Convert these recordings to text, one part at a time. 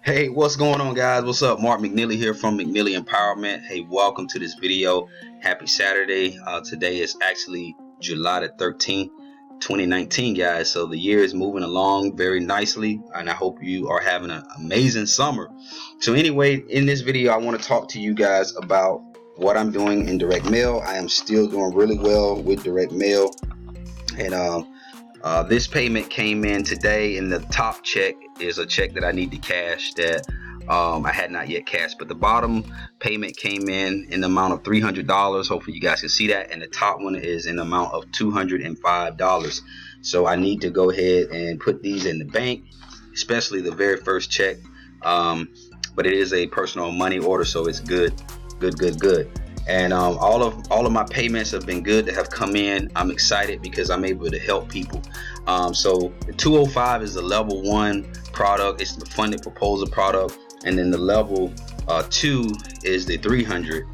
Hey, what's going on, guys? What's up? Mark McNealy here from McNealy Empowerment. Hey, welcome to this video. Happy Saturday. Today is actually July the 13th, 2019, guys. So the year is moving along very nicely, and I hope you are having an amazing summer. So anyway, in this video, I want to talk to you guys about what I'm doing in direct mail. I am still doing really well with direct mail, and this payment came in today, and the top check is a check that I need to cash that I had not yet cashed. But the bottom payment came in the amount of $300. Hopefully you guys can see that. And the top one is in the amount of $205. So I need to go ahead and put these in the bank, especially the very first check. But it is a personal money order, so it's good. And all of my payments have been good that have come in. I'm excited because I'm able to help people. So the 205 is the level 1 product. It's the funded proposal product. And then the level 2 is the 300,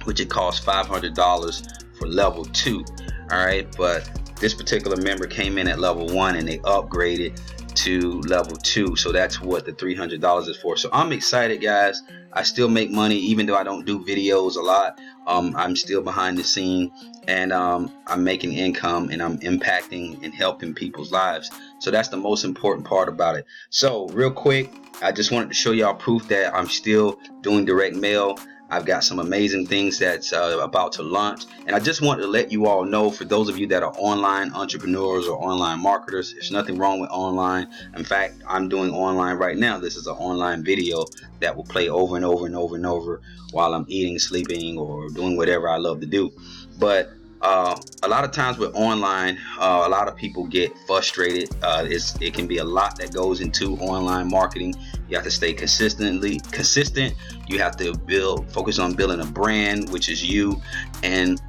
which it costs $500 for level 2. All right, but this particular member came in at level 1 and they upgraded to level 2, so that's what the $300 is for. So I'm excited, guys. I still make money even though I don't do videos a lot. I'm still behind the scene, and I'm making income, and I'm impacting and helping people's lives. So that's the most important part about it. So real quick, I just wanted to show y'all proof that I'm still doing direct mail. I've got some amazing things that's about to launch, and I just want to let you all know, for those of you that are online entrepreneurs or online marketers, there's nothing wrong with online. In fact, I'm doing online right now. This is an online video that will play over and over and over and over while I'm eating, sleeping, or doing whatever I love to do. But a lot of times with online, a lot of people get frustrated. It can be a lot that goes into online marketing. You have to stay consistent. You have to focus on building a brand, which is you. And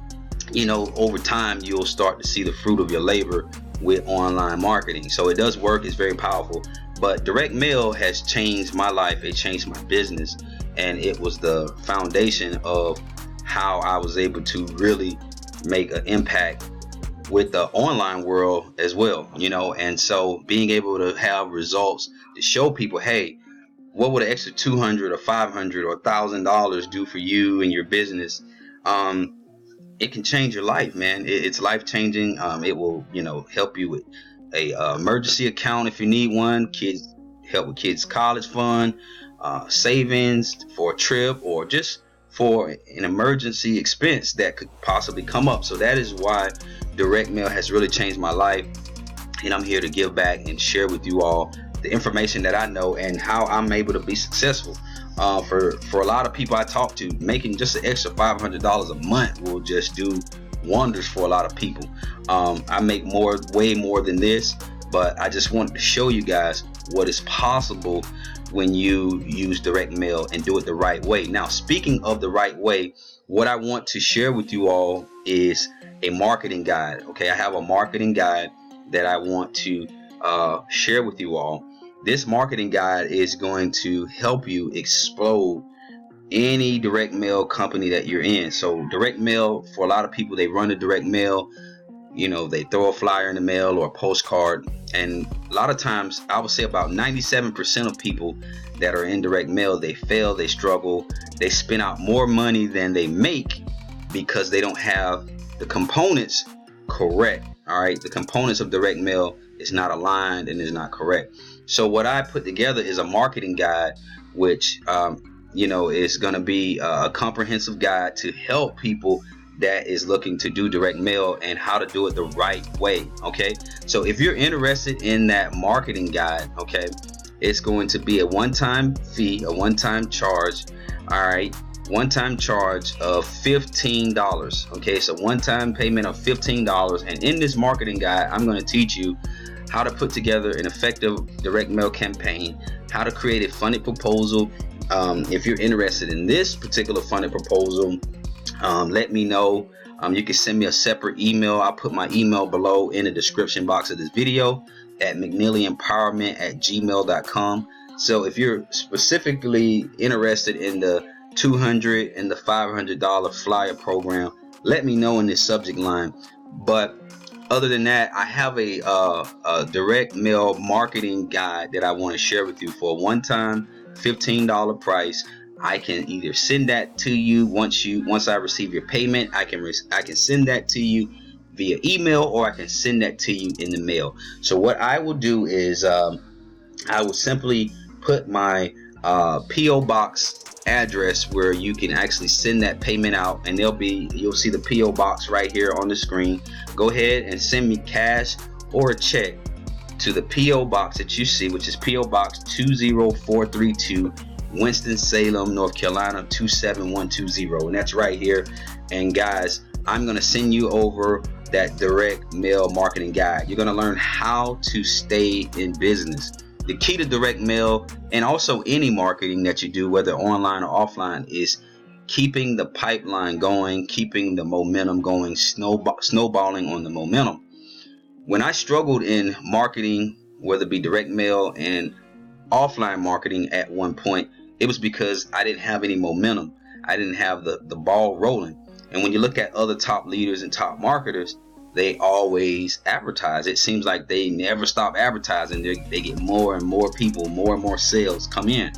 over time, you'll start to see the fruit of your labor with online marketing. So it does work. It's very powerful. But direct mail has changed my life. It changed my business, and it was the foundation of how I was able to really make an impact with the online world as well. And so being able to have results to show people, hey, what would an extra $200 or $500 or $1,000 do for you and your business? It can change your life, man. It's life changing. It will, help you with a emergency account if you need one. Help with kids' college fund, savings for a trip, or just for an emergency expense that could possibly come up. So that is why direct mail has really changed my life, and I'm here to give back and share with you all the information that I know and how I'm able to be successful. For a lot of people I talk to, making just an extra $500 a month will just do wonders for a lot of people. I make way more than this, but I just wanted to show you guys what is possible when you use direct mail and do it the right way. Now, speaking of the right way, what I want to share with you all is a marketing guide. Okay, I have a marketing guide that I want to share with you all. This marketing guide is going to help you explode any direct mail company that you're in. So direct mail, for a lot of people, they run a direct mail. They throw a flyer in the mail or a postcard, and a lot of times, I would say about 97% of people that are in direct mail, they fail, they struggle, they spend out more money than they make because they don't have the components correct. All right, the components of direct mail is not aligned and is not correct. So what I put together is a marketing guide, which is going to be a comprehensive guide to help people that is looking to do direct mail and how to do it the right way. Okay, so if you're interested in that marketing guide, okay, it's going to be a one-time fee, a one-time charge. All right, one-time charge of $15. Okay, so one-time payment of $15. And in this marketing guide, I'm going to teach you how to put together an effective direct mail campaign, how to create a funded proposal. If you're interested in this particular funded proposal, let me know. You can send me a separate email. I'll put my email below in the description box of this video at McNealyEmpowerment@gmail.com. So if you're specifically interested in the $200 and the $500 flyer program, let me know in this subject line. But Other than that, I have a direct mail marketing guide that I want to share with you for a one-time $15 price. I can either send that to you once I receive your payment. I can send that to you via email, or I can send that to you in the mail. So what I will do is I will simply put my PO box address where you can actually send that payment out, and you'll see the PO box right here on the screen. Go ahead and send me cash or a check to the PO box that you see, which is PO Box 20432, Winston, Salem, North Carolina 27120, and that's right here. And guys, I'm gonna send you over that direct mail marketing guide. You're gonna learn how to stay in business. The key to direct mail, and also any marketing that you do, whether online or offline, is keeping the pipeline going, keeping the momentum going, snowballing on the momentum. When I struggled in marketing, whether it be direct mail and offline marketing at one point, it was because I didn't have any momentum. I didn't have the ball rolling. And when you look at other top leaders and top marketers, they always advertise. It seems like they never stop advertising. They get more and more people, more and more sales come in.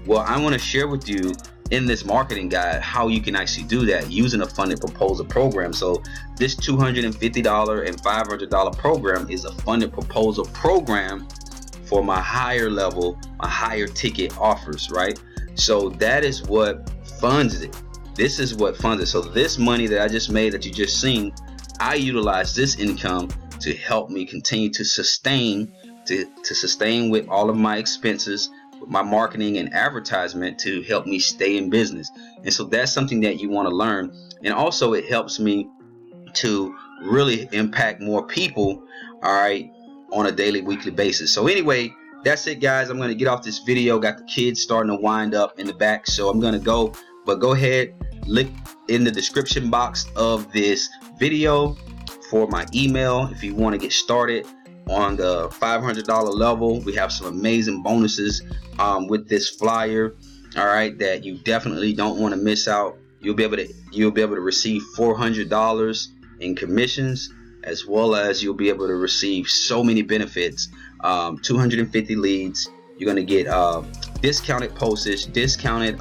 Well, I want to share with you in this marketing guide how you can actually do that using a funded proposal program. So this $250 and $500 program is a funded proposal program for my higher level, my higher ticket offers, right? So that is what funds it. This is what funds it. So this money that I just made, that you just seen, I utilize this income to help me continue to sustain with all of my expenses, with my marketing and advertisement, to help me stay in business. And so that's something that you want to learn. And also it helps me to really impact more people, all right, on a daily, weekly basis. So anyway, that's it, guys. I'm going to get off this video. Got the kids starting to wind up in the back, so I'm going to go. But go ahead, look in the description box of this video for my email if you want to get started on the $500 level. We have some amazing bonuses with this flyer, all right, that you definitely don't want to miss out. You'll be able to receive $400 in commissions, as well as you'll be able to receive so many benefits. 250 leads. You're going to get discounted postage, discounted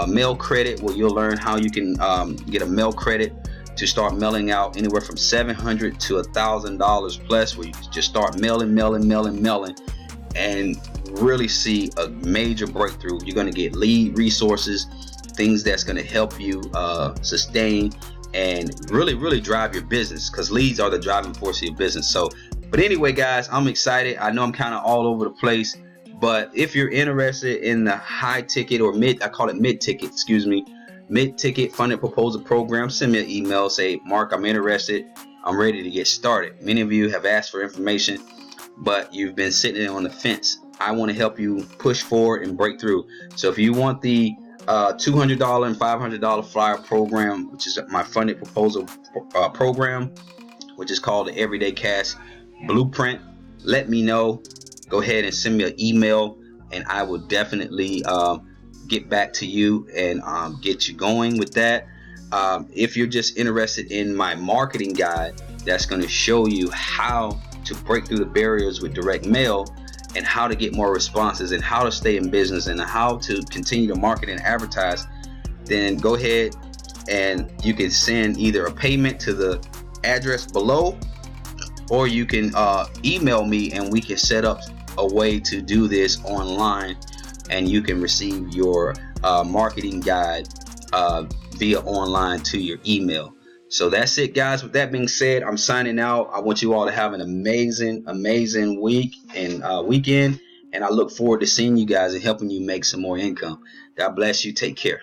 mail credit, where you'll learn how you can get a mail credit to start mailing out anywhere from $700 to $1,000 plus, where you can just start mailing, and really see a major breakthrough. You're going to get lead resources, things that's going to help you sustain and really drive your business, because leads are the driving force of your business. So, but anyway, guys, I'm excited. I know I'm kind of all over the place, but if you're interested in the high ticket or I call it mid ticket, mid-ticket funded proposal program, send me an email, say, Mark, I'm interested, I'm ready to get started. Many of you have asked for information, but you've been sitting on the fence. I want to help you push forward and break through. So if you want the $200 and $500 flyer program, which is my funded proposal program, which is called the Everyday Cash Blueprint, let me know. Go ahead and send me an email, and I will definitely get back to you and get you going with that. If you're just interested in my marketing guide, that's going to show you how to break through the barriers with direct mail, and how to get more responses, and how to stay in business, and how to continue to market and advertise, then go ahead and you can send either a payment to the address below, or you can email me, and we can set up a way to do this online, and you can receive your marketing guide via online to your email. So that's it, guys. With that being said, I'm signing out. I want you all to have an amazing week and weekend, and I look forward to seeing you guys and helping you make some more income. God bless you. Take care.